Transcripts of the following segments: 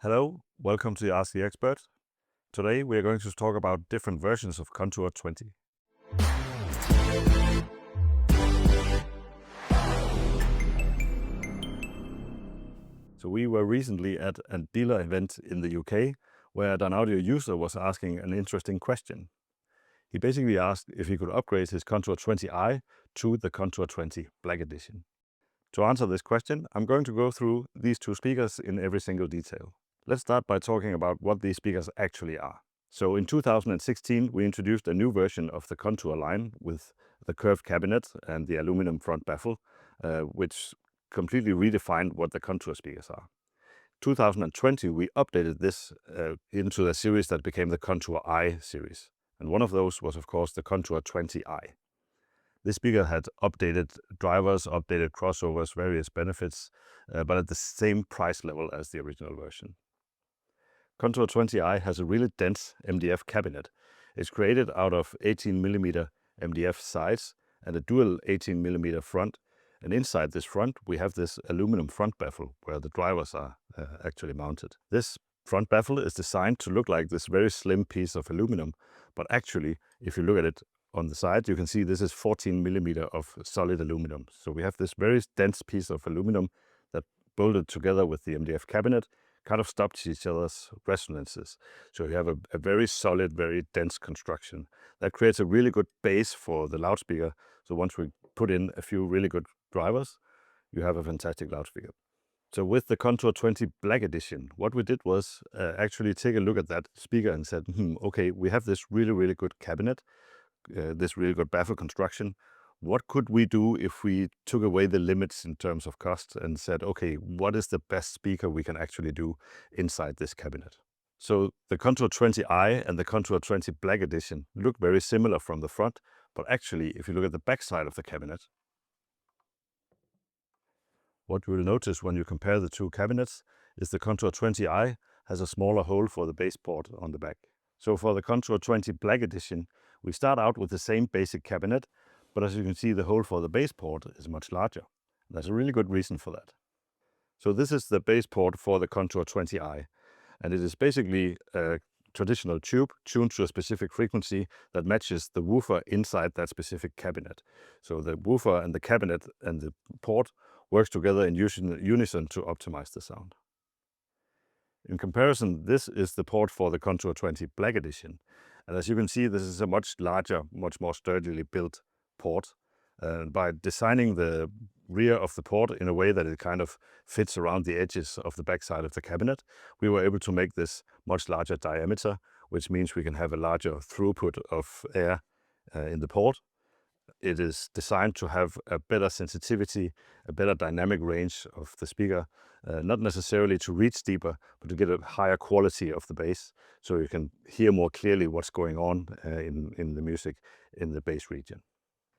Hello, welcome to the Ask the Expert. Today we are going to talk about different versions of Contour 20. So we were recently at a dealer event in the UK where a Dynaudio user was asking an interesting question. He basically asked if he could upgrade his Contour 20i to the Contour 20 Black Edition. To answer this question, I'm going to go through these two speakers in every single detail. Let's start by talking about what these speakers actually are. So in 2016, we introduced a new version of the Contour line with the curved cabinet and the aluminum front baffle, which completely redefined what the Contour speakers are. 2020, we updated this into a series that became the Contour I series. And one of those was, of course, the Contour 20i. This speaker had updated drivers, updated crossovers, various benefits, but at the same price level as the original version. Contour 20i has a really dense MDF cabinet. It's created out of 18mm MDF sides and a dual 18mm front. And inside this front, we have this aluminum front baffle where the drivers are actually mounted. This front baffle is designed to look like this very slim piece of aluminum, but actually, if you look at it on the side, you can see this is 14mm of solid aluminum. So we have this very dense piece of aluminum that bolted together with the MDF cabinet kind of stops each other's resonances. So you have a very solid, very dense construction. That creates a really good base for the loudspeaker. So once we put in a few really good drivers, you have a fantastic loudspeaker. So with the Contour 20 Black Edition, what we did was actually take a look at that speaker and said, okay, we have this really good cabinet, this really good baffle construction. What could we do if we took away the limits in terms of cost and said, okay, what is the best speaker we can actually do inside this cabinet? So the Contour 20i and the Contour 20 Black Edition look very similar from the front, but actually, if you look at the back side of the cabinet, what you will notice when you compare the two cabinets is the Contour 20i has a smaller hole for the bass port on the back. So for the Contour 20 Black Edition, we start out with the same basic cabinet, but as you can see, the hole for the bass port is much larger. There's a really good reason for that. So this is the bass port for the Contour 20i, and it is basically a traditional tube tuned to a specific frequency that matches the woofer inside that specific cabinet. So the woofer and the cabinet and the port works together in unison to optimize the sound. In comparison, this is the port for the Contour 20 Black Edition. And as you can see, this is a much larger, much more sturdily built port. By designing the rear of the port in a way that it kind of fits around the edges of the backside of the cabinet, we were able to make this much larger diameter, which means we can have a larger throughput of air in the port. It is designed to have a better sensitivity, a better dynamic range of the speaker, not necessarily to reach deeper, but to get a higher quality of the bass, so you can hear more clearly what's going on in the music in the bass region.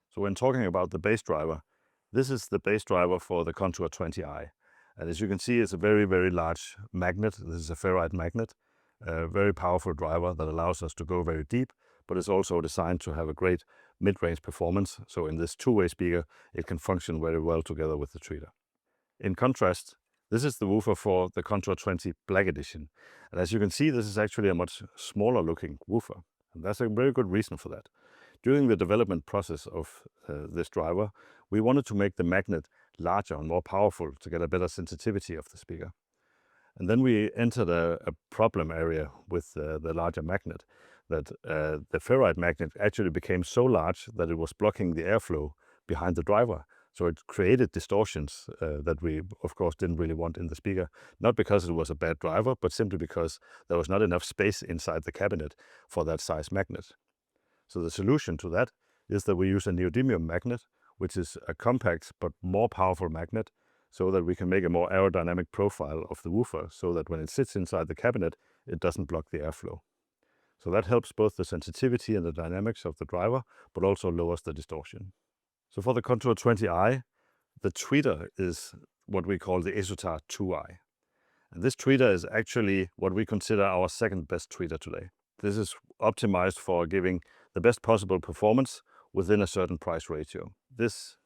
So when talking about the bass driver, this is the bass driver for the Contour 20i. And as you can see, it's a very large magnet. This is a ferrite magnet, a very powerful driver that allows us to go very deep, but it's also designed to have a great mid-range performance. So in this two-way speaker, it can function very well together with the tweeter. In contrast, this is the woofer for the Contour 20 Black Edition. And as you can see, this is actually a much smaller looking woofer. And that's a very good reason for that. During the development process of this driver, we wanted to make the magnet larger and more powerful to get a better sensitivity of the speaker. And then we entered a problem area with the larger magnet, that the ferrite magnet actually became so large that it was blocking the airflow behind the driver. So it created distortions that we, of course, didn't really want in the speaker, not because it was a bad driver, but simply because there was not enough space inside the cabinet for that size magnet. So the solution to that is that we use a neodymium magnet, which is a compact but more powerful magnet, so that we can make a more aerodynamic profile of the woofer, so that when it sits inside the cabinet, it doesn't block the airflow. So that helps both the sensitivity and the dynamics of the driver, but also lowers the distortion. So for the Contour 20i, the tweeter is what we call the Esotar 2i. And this tweeter is actually what we consider our second best tweeter today. This is optimized for giving the best possible performance within a certain price ratio. This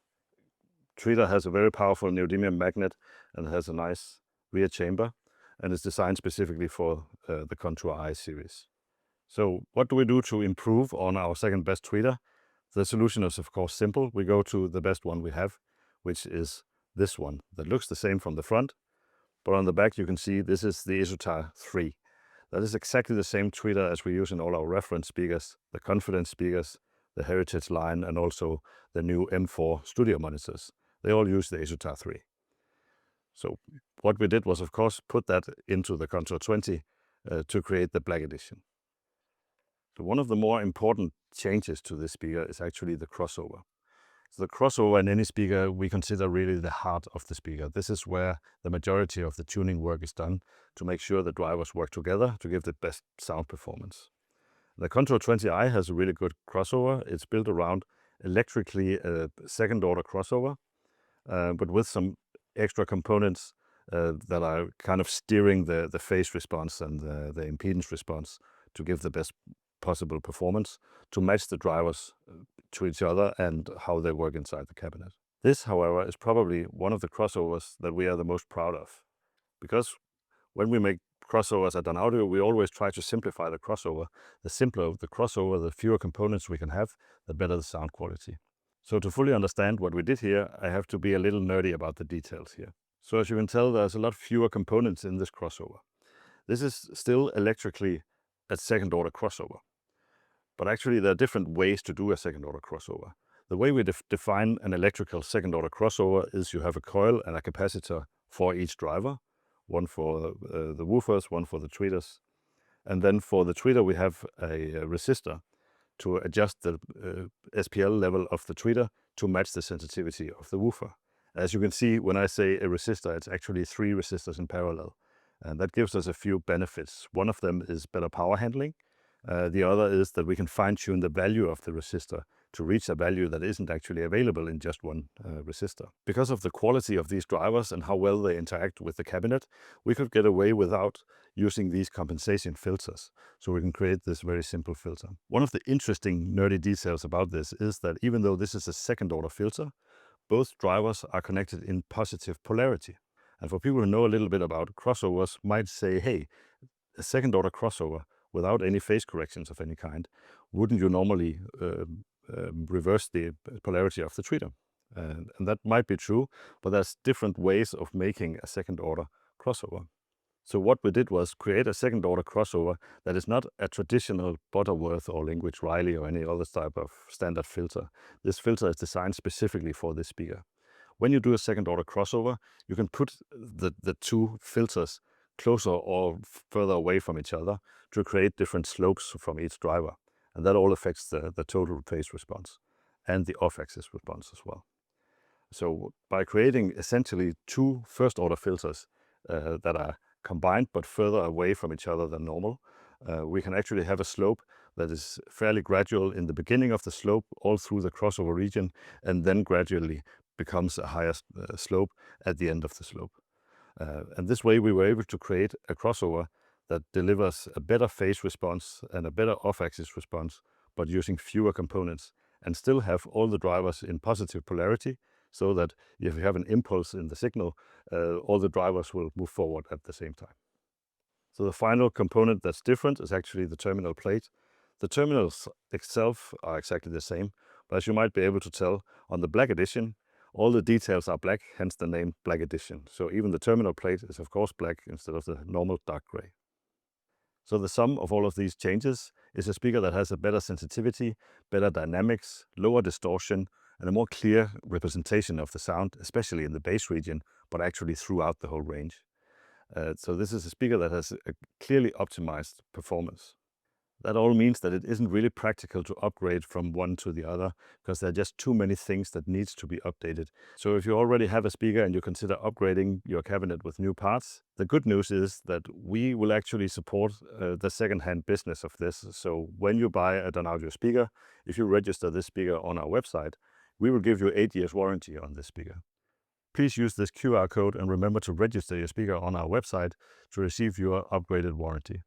tweeter has a very powerful neodymium magnet and has a nice rear chamber. and is designed specifically for the Contour I series. So what do we do to improve on our second best tweeter? The solution is of course simple. We go to the best one we have, which is this one that looks the same from the front, but on the back you can see this is the Isotar 3. That is exactly the same tweeter as we use in all our reference speakers, the Confidence speakers, the Heritage line, and also the new M4 studio monitors. They all use the Isotar 3. So what we did was, of course, put that into the Contour 20 to create the Black Edition. So one of the more important changes to this speaker is actually the crossover. So the crossover in any speaker we consider really the heart of the speaker. This is where the majority of the tuning work is done to make sure the drivers work together to give the best sound performance. The Contour 20i has a really good crossover. It's built around electrically a second order crossover, but with some extra components that are kind of steering the phase response and the impedance response to give the best possible performance to match the drivers to each other and how they work inside the cabinet. This, however, is probably one of the crossovers that we are the most proud of, because when we make crossovers at Dynaudio, we always try to simplify the crossover. The simpler the crossover, the fewer components we can have, the better the sound quality. So to fully understand what we did here, I have to be a little nerdy about the details here. So as you can tell, there's a lot fewer components in this crossover. This is still electrically a second order crossover. But actually there are different ways to do a second order crossover. The way we define an electrical second order crossover is you have a coil and a capacitor for each driver, one for the woofers, one for the tweeters. And then for the tweeter we have a resistor to adjust the SPL level of the tweeter to match the sensitivity of the woofer. As you can see, when I say a resistor, it's actually 3 resistors in parallel. And that gives us a few benefits. One of them is better power handling. The other is that we can fine-tune the value of the resistor to reach a value that isn't actually available in just one resistor. Because of the quality of these drivers and how well they interact with the cabinet, we could get away without using these compensation filters. So we can create this very simple filter. One of the interesting nerdy details about this is that even though this is a second order filter, both drivers are connected in positive polarity. And for people who know a little bit about crossovers might say, hey, a second order crossover without any phase corrections of any kind, wouldn't you normally reverse the polarity of the tweeter? And that might be true, but there's different ways of making a second order crossover. So what we did was create a second order crossover that is not a traditional Butterworth or Language Riley or any other type of standard filter. This filter is designed specifically for this speaker. When you do a second order crossover, you can put the two filters closer or further away from each other to create different slopes from each driver. And that all affects the total phase response and the off-axis response as well. So by creating essentially 2 first order filters that are combined but further away from each other than normal, we can actually have a slope that is fairly gradual in the beginning of the slope all through the crossover region, and then gradually becomes a higher slope at the end of the slope. And this way we were able to create a crossover that delivers a better phase response and a better off-axis response, but using fewer components, and still have all the drivers in positive polarity, so that if you have an impulse in the signal, all the drivers will move forward at the same time. So the final component that's different is actually the terminal plate. The terminals itself are exactly the same, but as you might be able to tell, on the Black Edition, all the details are black, hence the name Black Edition. So even the terminal plate is of course black instead of the normal dark gray. So the sum of all of these changes is a speaker that has a better sensitivity, better dynamics, lower distortion, and a more clear representation of the sound, especially in the bass region, but actually throughout the whole range. So this is a speaker that has a clearly optimized performance. That all means that it isn't really practical to upgrade from one to the other, because there are just too many things that needs to be updated. So if you already have a speaker and you consider upgrading your cabinet with new parts, the good news is that we will actually support the second-hand business of this. So when you buy a Dynaudio speaker, if you register this speaker on our website, we will give you 8 years warranty on this speaker. Please use this QR code and remember to register your speaker on our website to receive your upgraded warranty.